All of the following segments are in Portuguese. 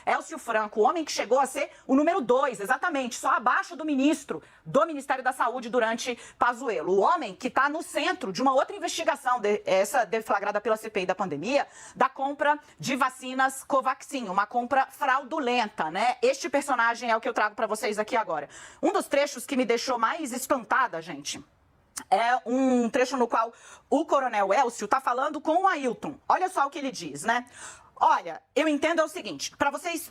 Elcio Franco, o homem que chegou a ser o número 2, exatamente, só abaixo do ministro do Ministério da Saúde durante Pazuello. O homem que está no centro de uma outra investigação, essa deflagrada pela CPI da pandemia, da compra de vacinas Covaxin, uma compra fraudulenta, né? Este personagem é o que eu trago para vocês aqui agora. Um dos trechos que me deixou mais espantada, gente, é um trecho no qual o coronel Elcio está falando com o Ailton. Olha só o que ele diz, né? Olha, eu entendo é o seguinte, para vocês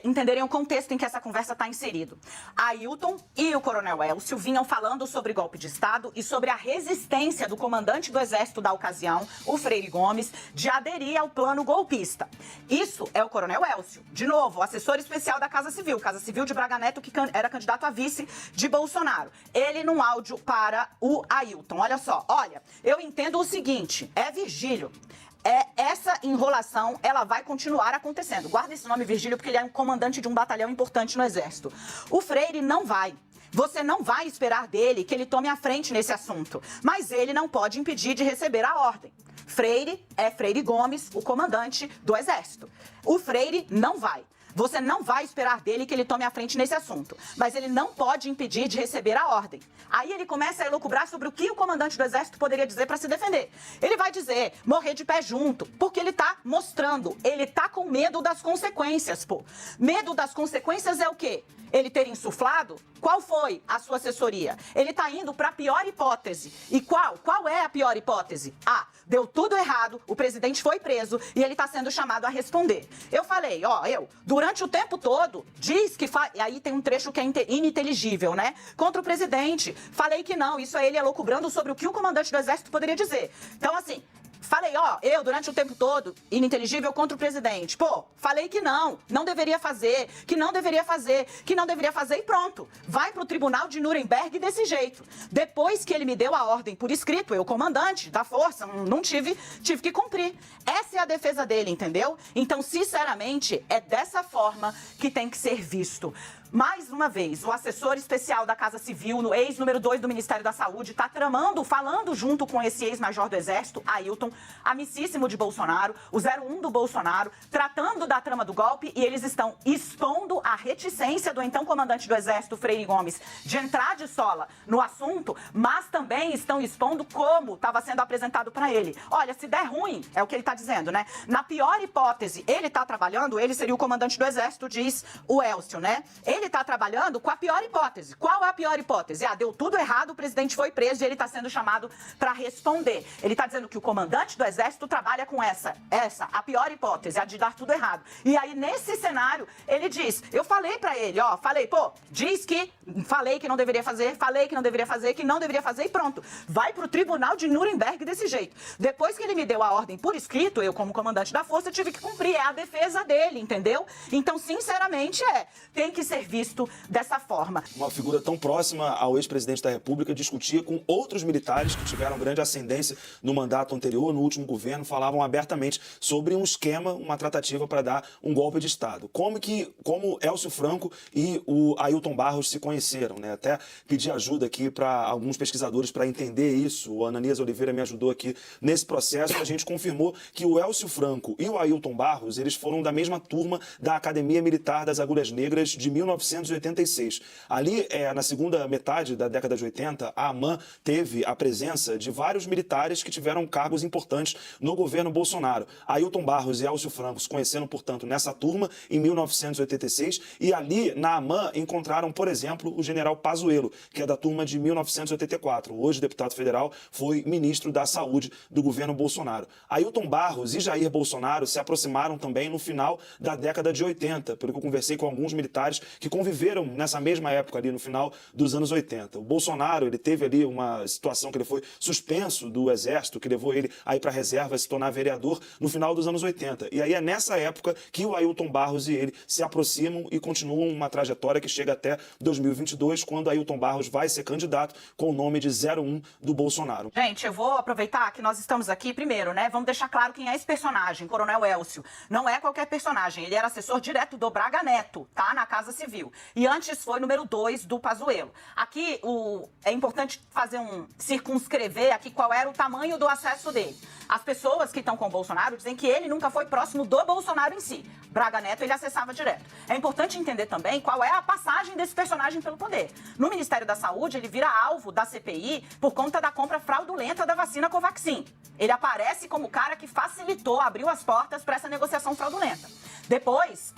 entenderem o contexto em que essa conversa está inserido. Ailton e o coronel Elcio vinham falando sobre golpe de Estado e sobre a resistência do comandante do Exército da ocasião, o Freire Gomes, de aderir ao plano golpista. Isso é o coronel Elcio, de novo, assessor especial da Casa Civil de Braga Neto, que era candidato a vice de Bolsonaro. Ele num áudio para o Ailton. Olha só, olha, eu entendo o seguinte, Virgílio. Essa enrolação, ela vai continuar acontecendo. Guarda esse nome, Virgílio, porque ele é um comandante de um batalhão importante no Exército. O Freire não vai. Você não vai esperar dele que ele tome a frente nesse assunto. Mas ele não pode impedir de receber a ordem. Freire é Freire Gomes, o comandante do Exército. O Freire não vai. Você não vai esperar dele que ele tome a frente nesse assunto, mas ele não pode impedir de receber a ordem. Aí ele começa a elucubrar sobre o que o comandante do Exército poderia dizer para se defender. Ele vai dizer, morrer de pé junto, porque ele tá mostrando, ele tá com medo das consequências, pô. Medo das consequências é o quê? Ele ter insuflado? Qual foi a sua assessoria? Ele tá indo para a pior hipótese. E qual? Qual é a pior hipótese? Deu tudo errado, o presidente foi preso e ele tá sendo chamado a responder. Eu falei, durante o tempo todo, diz que... E aí tem um trecho que é ininteligível, né? Contra o presidente. Falei que não, isso é ele elucubrando sobre o que o comandante do Exército poderia dizer. Então, assim... Falei, eu durante o tempo todo, ininteligível contra o presidente. Pô, falei que não deveria fazer, que não deveria fazer e pronto. Vai pro tribunal de Nuremberg desse jeito. Depois que ele me deu a ordem por escrito, eu, comandante da força, não tive que cumprir. Essa é a defesa dele, entendeu? Então, sinceramente, é dessa forma que tem que ser visto. Mais uma vez, o assessor especial da Casa Civil, no ex-número 2 do Ministério da Saúde, está tramando, falando junto com esse ex-major do Exército, Ailton, amicíssimo de Bolsonaro, o 01 do Bolsonaro, tratando da trama do golpe, e eles estão expondo a reticência do então comandante do Exército, Freire Gomes, de entrar de sola no assunto, mas também estão expondo como estava sendo apresentado para ele. Olha, se der ruim, é o que ele está dizendo, né? Na pior hipótese, ele está trabalhando, ele seria o comandante do Exército, diz o Elcio, né? Ele está trabalhando com a pior hipótese. Qual é a pior hipótese? Deu tudo errado, o presidente foi preso e ele está sendo chamado para responder. Ele está dizendo que o comandante do Exército trabalha com essa, a pior hipótese, a de dar tudo errado. E aí, nesse cenário, ele diz, eu falei para ele, diz que falei que não deveria fazer, que não deveria fazer e pronto. Vai pro tribunal de Nuremberg desse jeito. Depois que ele me deu a ordem por escrito, eu, como comandante da força, tive que cumprir. É a defesa dele, entendeu? Então, sinceramente, tem que ser visto dessa forma. Uma figura tão próxima ao ex-presidente da República discutia com outros militares que tiveram grande ascendência no mandato anterior, no último governo, falavam abertamente sobre um esquema, uma tratativa para dar um golpe de Estado. Como Elcio Franco e o Ailton Barros se conheceram, né? Até pedi ajuda aqui para alguns pesquisadores para entender isso. O Ananias Oliveira me ajudou aqui nesse processo. A gente confirmou que o Elcio Franco e o Ailton Barros, eles foram da mesma turma da Academia Militar das Agulhas Negras de 1986. Ali, na segunda metade da década de 80, a AMAN teve a presença de vários militares que tiveram cargos importantes no governo Bolsonaro. Ailton Barros e Elcio Franco se conheceram, portanto, nessa turma em 1986 e ali, na AMAN, encontraram, por exemplo, o general Pazuello, que é da turma de 1984. Hoje, deputado federal, foi ministro da Saúde do governo Bolsonaro. Ailton Barros e Jair Bolsonaro se aproximaram também no final da década de 80, pelo que eu conversei com alguns militares que conviveram nessa mesma época ali no final dos anos 80. O Bolsonaro, ele teve ali uma situação que ele foi suspenso do Exército, que levou ele a ir para a reserva, se tornar vereador no final dos anos 80. E aí é nessa época que o Ailton Barros e ele se aproximam e continuam uma trajetória que chega até 2022, quando Ailton Barros vai ser candidato com o nome de 01 do Bolsonaro. Gente, eu vou aproveitar que nós estamos aqui primeiro, né? Vamos deixar claro quem é esse personagem, Coronel Elcio. Não é qualquer personagem, ele era assessor direto do Braga Neto, tá? Na Casa Civil. Civil. E antes foi número 2 do Pazuello. Aqui é importante circunscrever aqui qual era o tamanho do acesso dele. As pessoas que estão com o Bolsonaro dizem que ele nunca foi próximo do Bolsonaro em si. Braga Neto ele acessava direto. É importante entender também qual é a passagem desse personagem pelo poder. No Ministério da Saúde, ele vira alvo da CPI por conta da compra fraudulenta da vacina Covaxin. Ele aparece como o cara que facilitou, abriu as portas para essa negociação fraudulenta. Depois,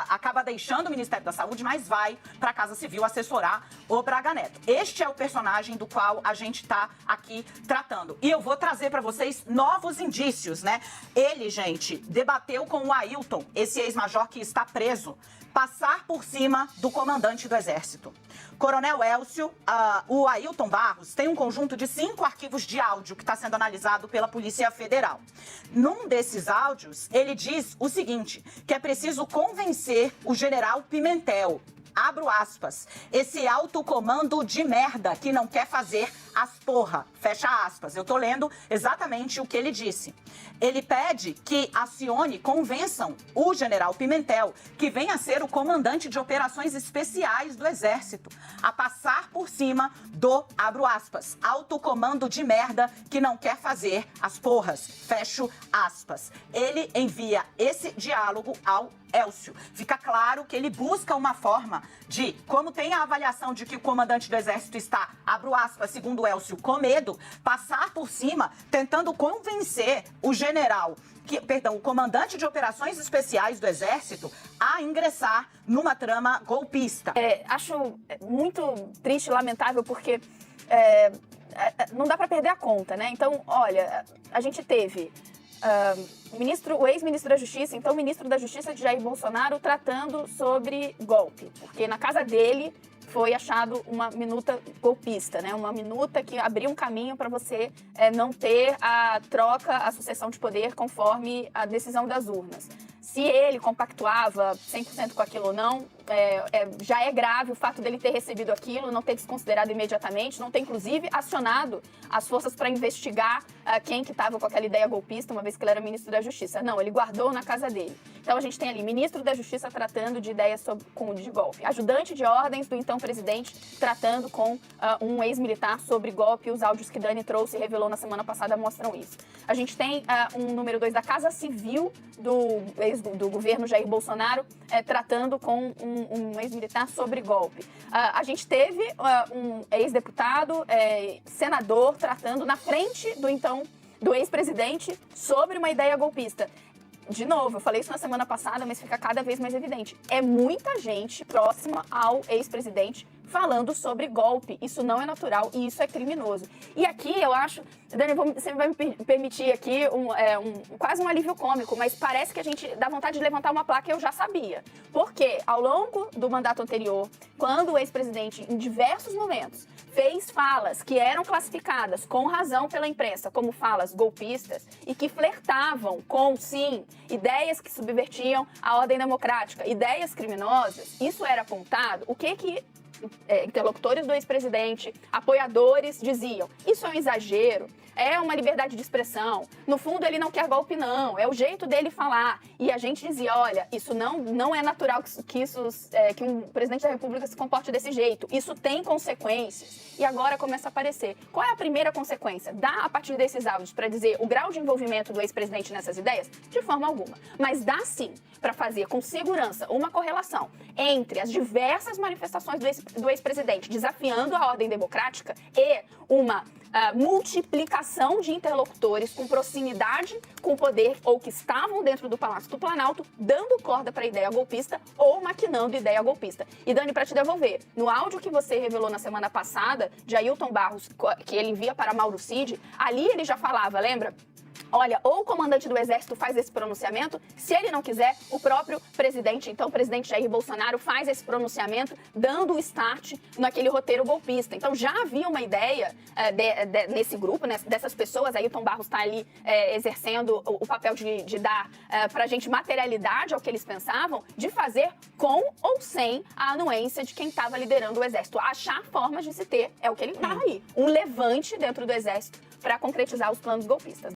acaba deixando o Ministério da Saúde, mas vai para a Casa Civil assessorar o Braga Neto. Este é o personagem do qual a gente está aqui tratando. E eu vou trazer para vocês novos indícios, né? Ele, gente, debateu com o Ailton, esse ex-major que está preso, passar por cima do comandante do Exército. Coronel Elcio, o Ailton Barros tem um conjunto de 5 arquivos de áudio que está sendo analisado pela Polícia Federal. Num desses áudios, ele diz o seguinte, que é preciso convencer o general Pimentel, abro aspas, esse alto comando de merda que não quer fazer as porra, fecha aspas. Eu tô lendo exatamente o que ele disse. Ele pede que acione, convençam o general Pimentel, que venha a ser o comandante de operações especiais do Exército, a passar por cima do, abro aspas, alto comando de merda que não quer fazer as porras, fecho aspas. Ele envia esse diálogo ao Elcio. Fica claro que ele busca uma forma de, como tem a avaliação de que o comandante do Exército está, abro aspas, segundo o Elcio, com medo, passar por cima, tentando convencer o general, o comandante de operações especiais do Exército a ingressar numa trama golpista. Acho muito triste e lamentável porque não dá para perder a conta, né? Então, olha, a gente teve o ex-ministro da Justiça, então o ministro da Justiça de Jair Bolsonaro, tratando sobre golpe, porque na casa dele foi achado uma minuta golpista, né? Uma minuta que abriu um caminho para você não ter a troca, a sucessão de poder conforme a decisão das urnas. Se ele compactuava 100% com aquilo ou não, já é grave o fato dele ter recebido aquilo, não ter desconsiderado imediatamente, não ter, inclusive, acionado as forças para investigar quem que estava com aquela ideia golpista, uma vez que ele era ministro da Justiça. Não, ele guardou na casa dele. Então, a gente tem ali ministro da Justiça tratando de ideias de golpe. Ajudante de ordens do então presidente tratando com um ex-militar sobre golpe. Os áudios que Dani trouxe e revelou na semana passada mostram isso. A gente tem um número 2 da Casa Civil do governo Jair Bolsonaro tratando com um ex-militar sobre golpe. A gente teve um ex-deputado, senador, tratando na frente do ex-presidente sobre uma ideia golpista. De novo, eu falei isso na semana passada, mas fica cada vez mais evidente. É muita gente próxima ao ex-presidente falando sobre golpe. Isso não é natural e isso é criminoso. E aqui eu acho, Dani, você vai me permitir aqui quase um alívio cômico, mas parece que a gente dá vontade de levantar uma placa, eu já sabia. Porque ao longo do mandato anterior, quando o ex-presidente, em diversos momentos, fez falas que eram classificadas com razão pela imprensa como falas golpistas e que flertavam com, sim, ideias que subvertiam a ordem democrática, ideias criminosas, isso era apontado. O que interlocutores do ex-presidente, apoiadores diziam? Isso é um exagero, é uma liberdade de expressão. No fundo, ele não quer golpe, não. É o jeito dele falar. E a gente dizia, olha, isso não é natural que um presidente da República se comporte desse jeito. Isso tem consequências. E agora começa a aparecer. Qual é a primeira consequência? Dá, a partir desses áudios, para dizer o grau de envolvimento do ex-presidente nessas ideias? De forma alguma. Mas dá, sim, para fazer com segurança uma correlação entre as diversas manifestações do ex-presidente desafiando a ordem democrática e uma multiplicação de interlocutores com proximidade com o poder ou que estavam dentro do Palácio do Planalto dando corda para a ideia golpista ou maquinando ideia golpista. E Dani, para te devolver, no áudio que você revelou na semana passada de Ailton Barros, que ele envia para Mauro Cid, ali ele já falava, lembra? Olha, ou o comandante do Exército faz esse pronunciamento, se ele não quiser, o próprio presidente, então o presidente Jair Bolsonaro, faz esse pronunciamento, dando o start naquele roteiro golpista. Então já havia uma ideia nesse grupo, dessas pessoas, Ailton Barros está ali exercendo o papel de dar pra gente materialidade ao que eles pensavam, de fazer com ou sem a anuência de quem estava liderando o Exército. Achar formas de se ter, é o que ele está aí, um levante dentro do Exército para concretizar os planos golpistas.